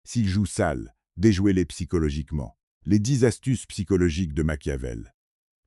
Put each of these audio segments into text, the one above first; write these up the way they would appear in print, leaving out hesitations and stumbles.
S'ils jouent sale, déjouez-les psychologiquement. Les 10 astuces psychologiques de Machiavel.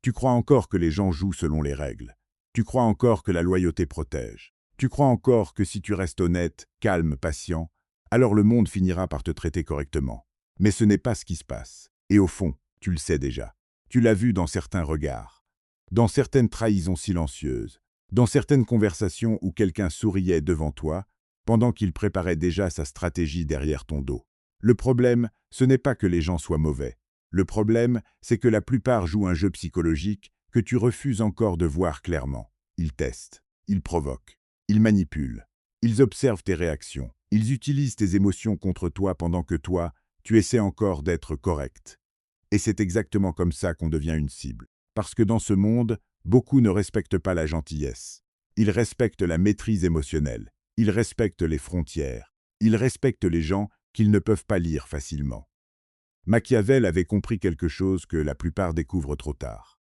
Tu crois encore que les gens jouent selon les règles. Tu crois encore que la loyauté protège. Tu crois encore que si tu restes honnête, calme, patient, alors le monde finira par te traiter correctement. Mais ce n'est pas ce qui se passe. Et au fond, tu le sais déjà. Tu l'as vu dans certains regards, dans certaines trahisons silencieuses, dans certaines conversations où quelqu'un souriait devant toi, pendant qu'il préparait déjà sa stratégie derrière ton dos. Le problème, ce n'est pas que les gens soient mauvais. Le problème, c'est que la plupart jouent un jeu psychologique que tu refuses encore de voir clairement. Ils testent, ils provoquent, ils manipulent, ils observent tes réactions, ils utilisent tes émotions contre toi pendant que toi, tu essaies encore d'être correct. Et c'est exactement comme ça qu'on devient une cible. Parce que dans ce monde, beaucoup ne respectent pas la gentillesse. Ils respectent la maîtrise émotionnelle, ils respectent les frontières, ils respectent les gens qu'ils ne peuvent pas lire facilement. Machiavel avait compris quelque chose que la plupart découvrent trop tard.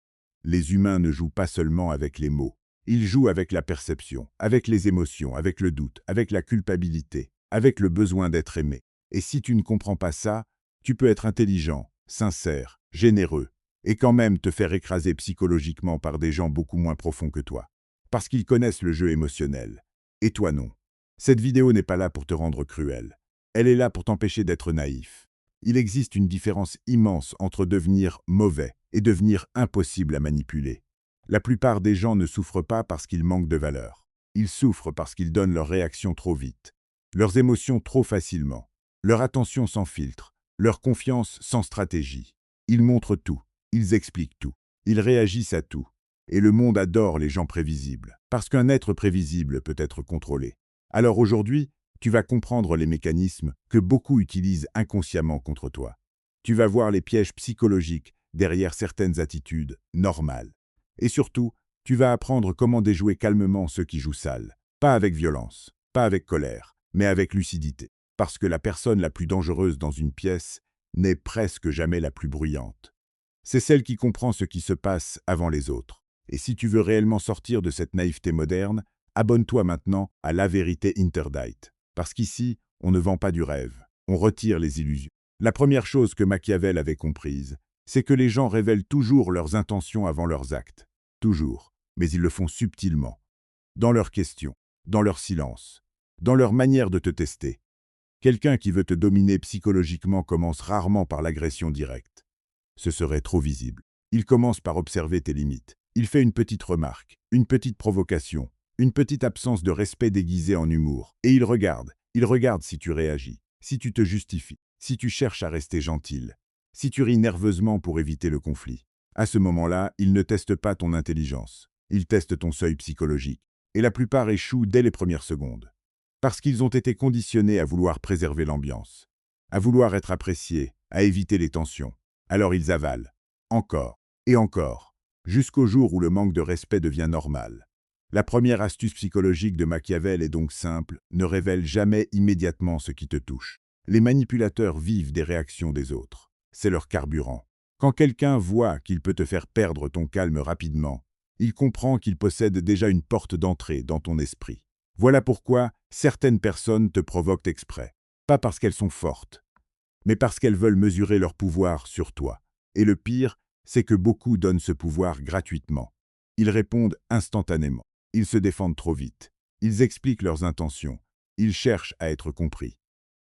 Les humains ne jouent pas seulement avec les mots, ils jouent avec la perception, avec les émotions, avec le doute, avec la culpabilité, avec le besoin d'être aimé. Et si tu ne comprends pas ça, tu peux être intelligent, sincère, généreux, et quand même te faire écraser psychologiquement par des gens beaucoup moins profonds que toi. Parce qu'ils connaissent le jeu émotionnel. Et toi non. Cette vidéo n'est pas là pour te rendre cruel. Elle est là pour t'empêcher d'être naïf. Il existe une différence immense entre devenir mauvais et devenir impossible à manipuler. La plupart des gens ne souffrent pas parce qu'ils manquent de valeur. Ils souffrent parce qu'ils donnent leurs réactions trop vite, leurs émotions trop facilement, leur attention sans filtre, leur confiance sans stratégie. Ils montrent tout, ils expliquent tout, ils réagissent à tout. Et le monde adore les gens prévisibles, parce qu'un être prévisible peut être contrôlé. Alors aujourd'hui, tu vas comprendre les mécanismes que beaucoup utilisent inconsciemment contre toi. Tu vas voir les pièges psychologiques derrière certaines attitudes normales. Et surtout, tu vas apprendre comment déjouer calmement ceux qui jouent sale. Pas avec violence, pas avec colère, mais avec lucidité. Parce que la personne la plus dangereuse dans une pièce n'est presque jamais la plus bruyante. C'est celle qui comprend ce qui se passe avant les autres. Et si tu veux réellement sortir de cette naïveté moderne, abonne-toi maintenant à La Vérité Interdite. Parce qu'ici, on ne vend pas du rêve, on retire les illusions. La première chose que Machiavel avait comprise, c'est que les gens révèlent toujours leurs intentions avant leurs actes. Toujours, mais ils le font subtilement. Dans leurs questions, dans leur silence, dans leur manière de te tester. Quelqu'un qui veut te dominer psychologiquement commence rarement par l'agression directe. Ce serait trop visible. Il commence par observer tes limites. Il fait une petite remarque, une petite provocation, une petite absence de respect déguisée en humour. Et il regarde si tu réagis, si tu te justifies, si tu cherches à rester gentil, si tu ris nerveusement pour éviter le conflit. À ce moment-là, il ne teste pas ton intelligence, il teste ton seuil psychologique. Et la plupart échouent dès les premières secondes. Parce qu'ils ont été conditionnés à vouloir préserver l'ambiance, à vouloir être appréciés, à éviter les tensions. Alors ils avalent, encore et encore, jusqu'au jour où le manque de respect devient normal. La première astuce psychologique de Machiavel est donc simple, ne révèle jamais immédiatement ce qui te touche. Les manipulateurs vivent des réactions des autres. C'est leur carburant. Quand quelqu'un voit qu'il peut te faire perdre ton calme rapidement, il comprend qu'il possède déjà une porte d'entrée dans ton esprit. Voilà pourquoi certaines personnes te provoquent exprès. Pas parce qu'elles sont fortes, mais parce qu'elles veulent mesurer leur pouvoir sur toi. Et le pire, c'est que beaucoup donnent ce pouvoir gratuitement. Ils répondent instantanément. Ils se défendent trop vite. Ils expliquent leurs intentions. Ils cherchent à être compris.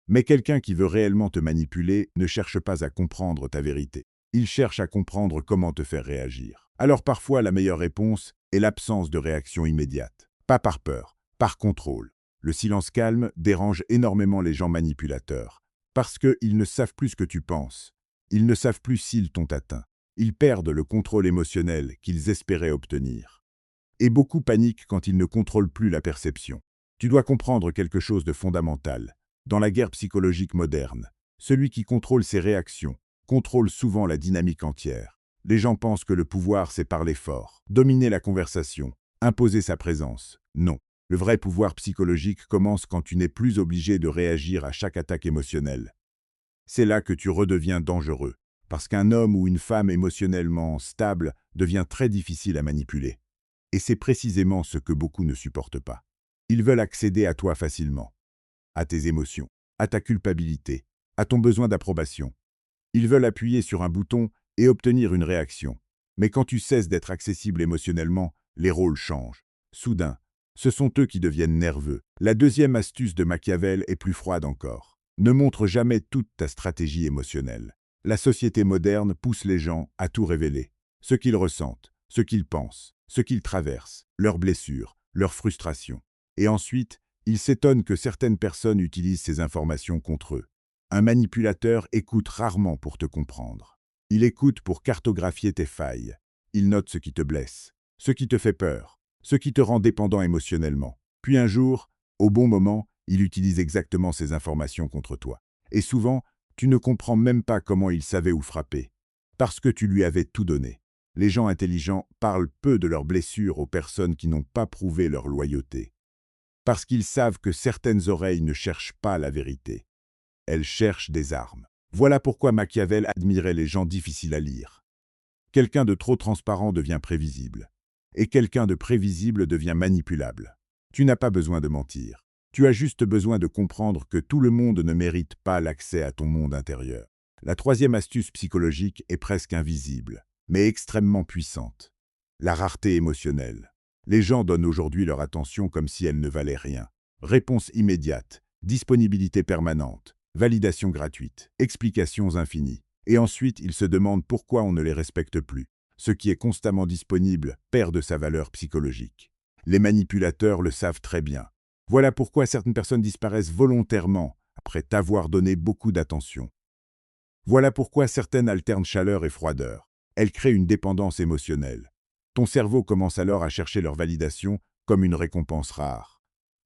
Mais quelqu'un qui veut réellement te manipuler ne cherche pas à comprendre ta vérité. Il cherche à comprendre comment te faire réagir. Alors parfois, la meilleure réponse est l'absence de réaction immédiate. Pas par peur, par contrôle. Le silence calme dérange énormément les gens manipulateurs. Parce qu'ils ne savent plus ce que tu penses. Ils ne savent plus s'ils t'ont atteint. Ils perdent le contrôle émotionnel qu'ils espéraient obtenir. Et beaucoup paniquent quand ils ne contrôlent plus la perception. Tu dois comprendre quelque chose de fondamental. Dans la guerre psychologique moderne, celui qui contrôle ses réactions contrôle souvent la dynamique entière. Les gens pensent que le pouvoir, c'est parler fort, dominer la conversation, imposer sa présence. Non. Le vrai pouvoir psychologique commence quand tu n'es plus obligé de réagir à chaque attaque émotionnelle. C'est là que tu redeviens dangereux, parce qu'un homme ou une femme émotionnellement stable devient très difficile à manipuler. Et c'est précisément ce que beaucoup ne supportent pas. Ils veulent accéder à toi facilement, à tes émotions, à ta culpabilité, à ton besoin d'approbation. Ils veulent appuyer sur un bouton et obtenir une réaction. Mais quand tu cesses d'être accessible émotionnellement, les rôles changent. Soudain, ce sont eux qui deviennent nerveux. La deuxième astuce de Machiavel est plus froide encore. Ne montre jamais toute ta stratégie émotionnelle. La société moderne pousse les gens à tout révéler. Ce qu'ils ressentent, ce qu'ils pensent, ce qu'ils traversent, leurs blessures, leurs frustrations. Et ensuite, ils s'étonnent que certaines personnes utilisent ces informations contre eux. Un manipulateur écoute rarement pour te comprendre. Il écoute pour cartographier tes failles. Il note ce qui te blesse, ce qui te fait peur, ce qui te rend dépendant émotionnellement. Puis un jour, au bon moment, il utilise exactement ces informations contre toi. Et souvent, tu ne comprends même pas comment il savait où frapper, parce que tu lui avais tout donné. Les gens intelligents parlent peu de leurs blessures aux personnes qui n'ont pas prouvé leur loyauté. Parce qu'ils savent que certaines oreilles ne cherchent pas la vérité. Elles cherchent des armes. Voilà pourquoi Machiavel admirait les gens difficiles à lire. Quelqu'un de trop transparent devient prévisible. Et quelqu'un de prévisible devient manipulable. Tu n'as pas besoin de mentir. Tu as juste besoin de comprendre que tout le monde ne mérite pas l'accès à ton monde intérieur. La troisième astuce psychologique est presque invisible, mais extrêmement puissante. La rareté émotionnelle. Les gens donnent aujourd'hui leur attention comme si elle ne valait rien. Réponse immédiate, disponibilité permanente, validation gratuite, explications infinies. Et ensuite, ils se demandent pourquoi on ne les respecte plus. Ce qui est constamment disponible perd de sa valeur psychologique. Les manipulateurs le savent très bien. Voilà pourquoi certaines personnes disparaissent volontairement après t'avoir donné beaucoup d'attention. Voilà pourquoi certaines alternent chaleur et froideur. Elles créent une dépendance émotionnelle. Ton cerveau commence alors à chercher leur validation comme une récompense rare.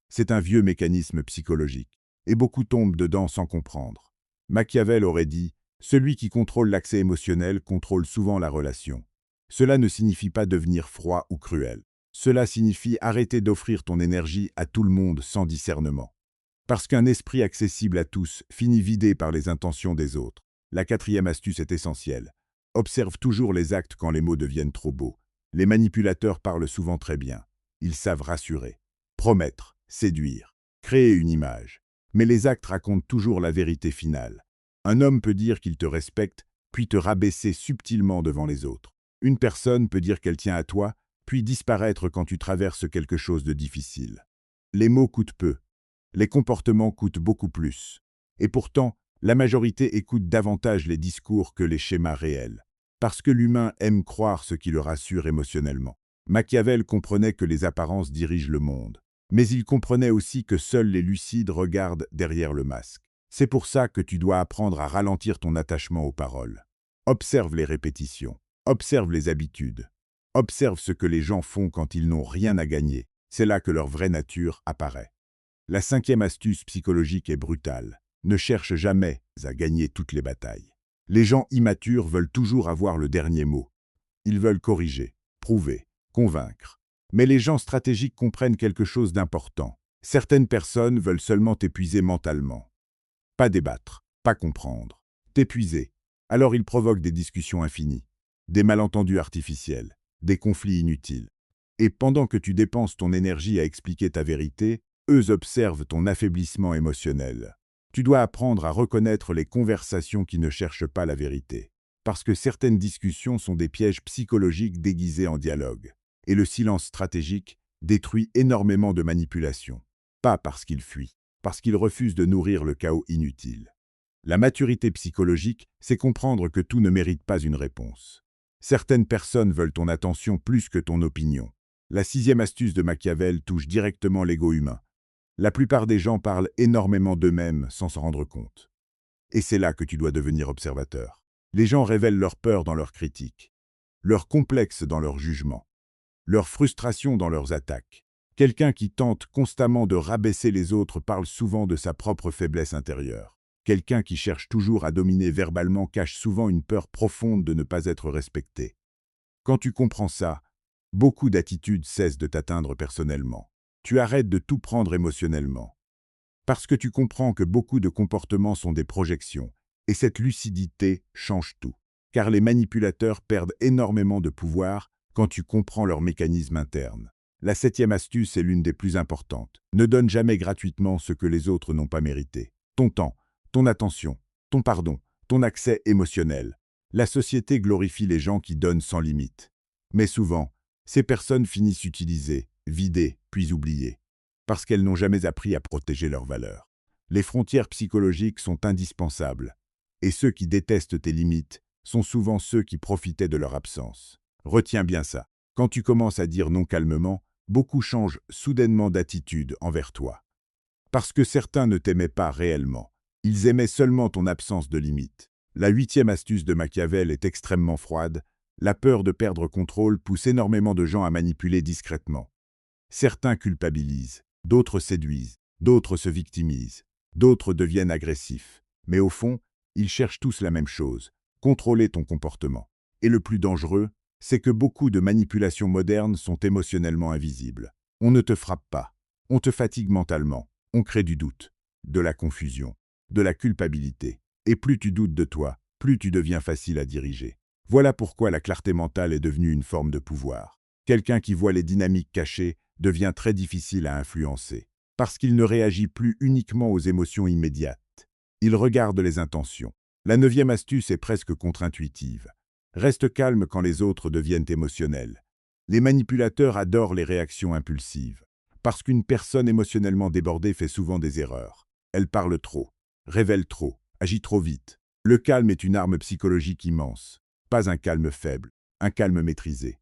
C'est un vieux mécanisme psychologique, et beaucoup tombent dedans sans comprendre. Machiavel aurait dit « Celui qui contrôle l'accès émotionnel contrôle souvent la relation ». Cela ne signifie pas devenir froid ou cruel. Cela signifie arrêter d'offrir ton énergie à tout le monde sans discernement. Parce qu'un esprit accessible à tous finit vidé par les intentions des autres. La quatrième astuce est essentielle. Observe toujours les actes quand les mots deviennent trop beaux. Les manipulateurs parlent souvent très bien. Ils savent rassurer, promettre, séduire, créer une image. Mais les actes racontent toujours la vérité finale. Un homme peut dire qu'il te respecte, puis te rabaisser subtilement devant les autres. Une personne peut dire qu'elle tient à toi, puis disparaître quand tu traverses quelque chose de difficile. Les mots coûtent peu. Les comportements coûtent beaucoup plus. Et pourtant, la majorité écoute davantage les discours que les schémas réels. Parce que l'humain aime croire ce qui le rassure émotionnellement. Machiavel comprenait que les apparences dirigent le monde. Mais il comprenait aussi que seuls les lucides regardent derrière le masque. C'est pour ça que tu dois apprendre à ralentir ton attachement aux paroles. Observe les répétitions. Observe les habitudes. Observe ce que les gens font quand ils n'ont rien à gagner. C'est là que leur vraie nature apparaît. La cinquième astuce psychologique est brutale. Ne cherche jamais à gagner toutes les batailles. Les gens immatures veulent toujours avoir le dernier mot. Ils veulent corriger, prouver, convaincre. Mais les gens stratégiques comprennent quelque chose d'important. Certaines personnes veulent seulement t'épuiser mentalement. Pas débattre, pas comprendre. T'épuiser. Alors ils provoquent des discussions infinies, des malentendus artificiels, des conflits inutiles. Et pendant que tu dépenses ton énergie à expliquer ta vérité, eux observent ton affaiblissement émotionnel. Tu dois apprendre à reconnaître les conversations qui ne cherchent pas la vérité. Parce que certaines discussions sont des pièges psychologiques déguisés en dialogue. Et le silence stratégique détruit énormément de manipulations. Pas parce qu'ils fuient, parce qu'ils refusent de nourrir le chaos inutile. La maturité psychologique, c'est comprendre que tout ne mérite pas une réponse. Certaines personnes veulent ton attention plus que ton opinion. La sixième astuce de Machiavel touche directement l'ego humain. La plupart des gens parlent énormément d'eux-mêmes sans s'en rendre compte. Et c'est là que tu dois devenir observateur. Les gens révèlent leurs peurs dans leurs critiques, leurs complexes dans leurs jugements, leurs frustrations dans leurs attaques. Quelqu'un qui tente constamment de rabaisser les autres parle souvent de sa propre faiblesse intérieure. Quelqu'un qui cherche toujours à dominer verbalement cache souvent une peur profonde de ne pas être respecté. Quand tu comprends ça, beaucoup d'attitudes cessent de t'atteindre personnellement. Tu arrêtes de tout prendre émotionnellement. Parce que tu comprends que beaucoup de comportements sont des projections, et cette lucidité change tout. Car les manipulateurs perdent énormément de pouvoir quand tu comprends leur mécanisme interne. La septième astuce est l'une des plus importantes. Ne donne jamais gratuitement ce que les autres n'ont pas mérité. Ton temps, ton attention, ton accès émotionnel. La société glorifie les gens qui donnent sans limite. Mais souvent, ces personnes finissent utilisées, vidées, puis oubliées, parce qu'elles n'ont jamais appris à protéger leurs valeurs. Les frontières psychologiques sont indispensables, et ceux qui détestent tes limites sont souvent ceux qui profitaient de leur absence. Retiens bien ça. Quand tu commences à dire non calmement, beaucoup changent soudainement d'attitude envers toi. Parce que certains ne t'aimaient pas réellement. Ils aimaient seulement ton absence de limite. La 8e astuce de Machiavel est extrêmement froide. La peur de perdre contrôle pousse énormément de gens à manipuler discrètement. Certains culpabilisent, d'autres séduisent, d'autres se victimisent, d'autres deviennent agressifs. Mais au fond, ils cherchent tous la même chose, contrôler ton comportement. Et le plus dangereux, c'est que beaucoup de manipulations modernes sont émotionnellement invisibles. On ne te frappe pas, on te fatigue mentalement, on crée du doute, de la confusion, de la culpabilité. Et plus tu doutes de toi, plus tu deviens facile à diriger. Voilà pourquoi la clarté mentale est devenue une forme de pouvoir. Quelqu'un qui voit les dynamiques cachées devient très difficile à influencer, parce qu'il ne réagit plus uniquement aux émotions immédiates. Il regarde les intentions. La 9e astuce est presque contre-intuitive. Reste calme quand les autres deviennent émotionnels. Les manipulateurs adorent les réactions impulsives, parce qu'une personne émotionnellement débordée fait souvent des erreurs. Elle parle trop, révèle trop, agit trop vite. Le calme est une arme psychologique immense. Pas un calme faible, un calme maîtrisé.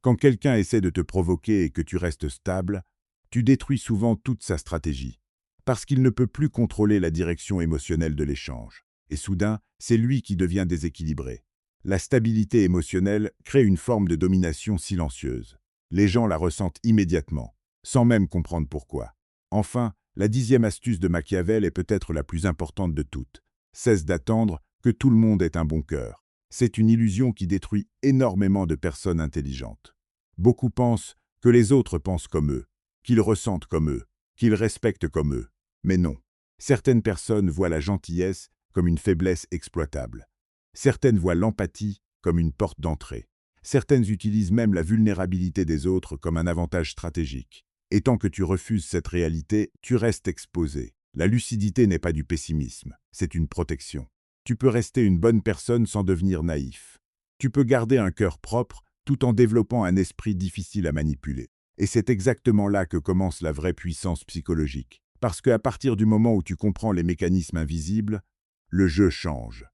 Quand quelqu'un essaie de te provoquer et que tu restes stable, tu détruis souvent toute sa stratégie, parce qu'il ne peut plus contrôler la direction émotionnelle de l'échange. Et soudain, c'est lui qui devient déséquilibré. La stabilité émotionnelle crée une forme de domination silencieuse. Les gens la ressentent immédiatement, sans même comprendre pourquoi. Enfin, la 10e astuce de Machiavel est peut-être la plus importante de toutes. Cesse d'attendre que tout le monde ait un bon cœur. C'est une illusion qui détruit énormément de personnes intelligentes. Beaucoup pensent que les autres pensent comme eux, qu'ils ressentent comme eux, qu'ils respectent comme eux. Mais non. Certaines personnes voient la gentillesse comme une faiblesse exploitable. Certaines voient l'empathie comme une porte d'entrée. Certaines utilisent même la vulnérabilité des autres comme un avantage stratégique. Et tant que tu refuses cette réalité, tu restes exposé. La lucidité n'est pas du pessimisme, c'est une protection. Tu peux rester une bonne personne sans devenir naïf. Tu peux garder un cœur propre tout en développant un esprit difficile à manipuler. Et c'est exactement là que commence la vraie puissance psychologique. Parce qu'à partir du moment où tu comprends les mécanismes invisibles, le jeu change.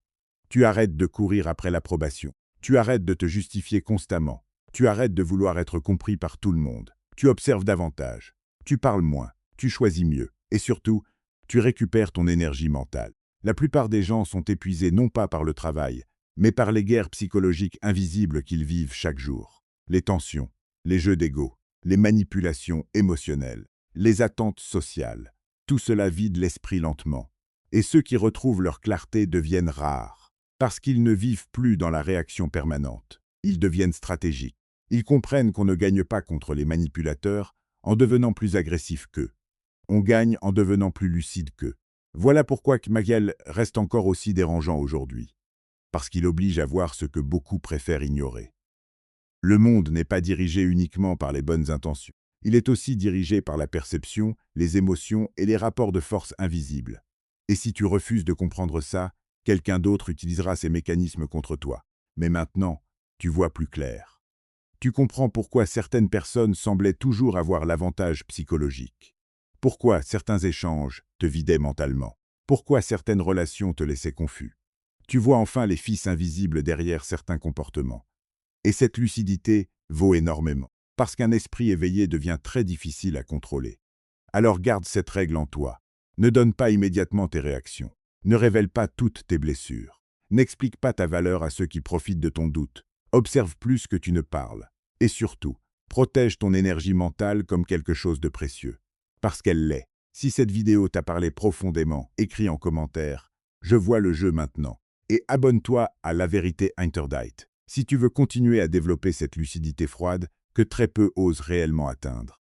Tu arrêtes de courir après l'approbation. Tu arrêtes de te justifier constamment. Tu arrêtes de vouloir être compris par tout le monde. Tu observes davantage. Tu parles moins. Tu choisis mieux. Et surtout, tu récupères ton énergie mentale. La plupart des gens sont épuisés non pas par le travail, mais par les guerres psychologiques invisibles qu'ils vivent chaque jour. Les tensions, les jeux d'ego, les manipulations émotionnelles, les attentes sociales. Tout cela vide l'esprit lentement. Et ceux qui retrouvent leur clarté deviennent rares, parce qu'ils ne vivent plus dans la réaction permanente. Ils deviennent stratégiques. Ils comprennent qu'on ne gagne pas contre les manipulateurs en devenant plus agressif qu'eux. On gagne en devenant plus lucide qu'eux. Voilà pourquoi Machiavel reste encore aussi dérangeant aujourd'hui, parce qu'il oblige à voir ce que beaucoup préfèrent ignorer. Le monde n'est pas dirigé uniquement par les bonnes intentions. Il est aussi dirigé par la perception, les émotions et les rapports de force invisibles. Et si tu refuses de comprendre ça, quelqu'un d'autre utilisera ces mécanismes contre toi. Mais maintenant, tu vois plus clair. Tu comprends pourquoi certaines personnes semblaient toujours avoir l'avantage psychologique. Pourquoi certains échanges te vidaient mentalement. Pourquoi certaines relations te laissaient confus. Tu vois enfin les fils invisibles derrière certains comportements. Et cette lucidité vaut énormément, parce qu'un esprit éveillé devient très difficile à contrôler. Alors garde cette règle en toi. Ne donne pas immédiatement tes réactions. Ne révèle pas toutes tes blessures. N'explique pas ta valeur à ceux qui profitent de ton doute. Observe plus que tu ne parles. Et surtout, protège ton énergie mentale comme quelque chose de précieux. Parce qu'elle l'est. Si cette vidéo t'a parlé profondément, écris en commentaire « Je vois le jeu maintenant » et abonne-toi à La Vérité Interdite si tu veux continuer à développer cette lucidité froide que très peu osent réellement atteindre.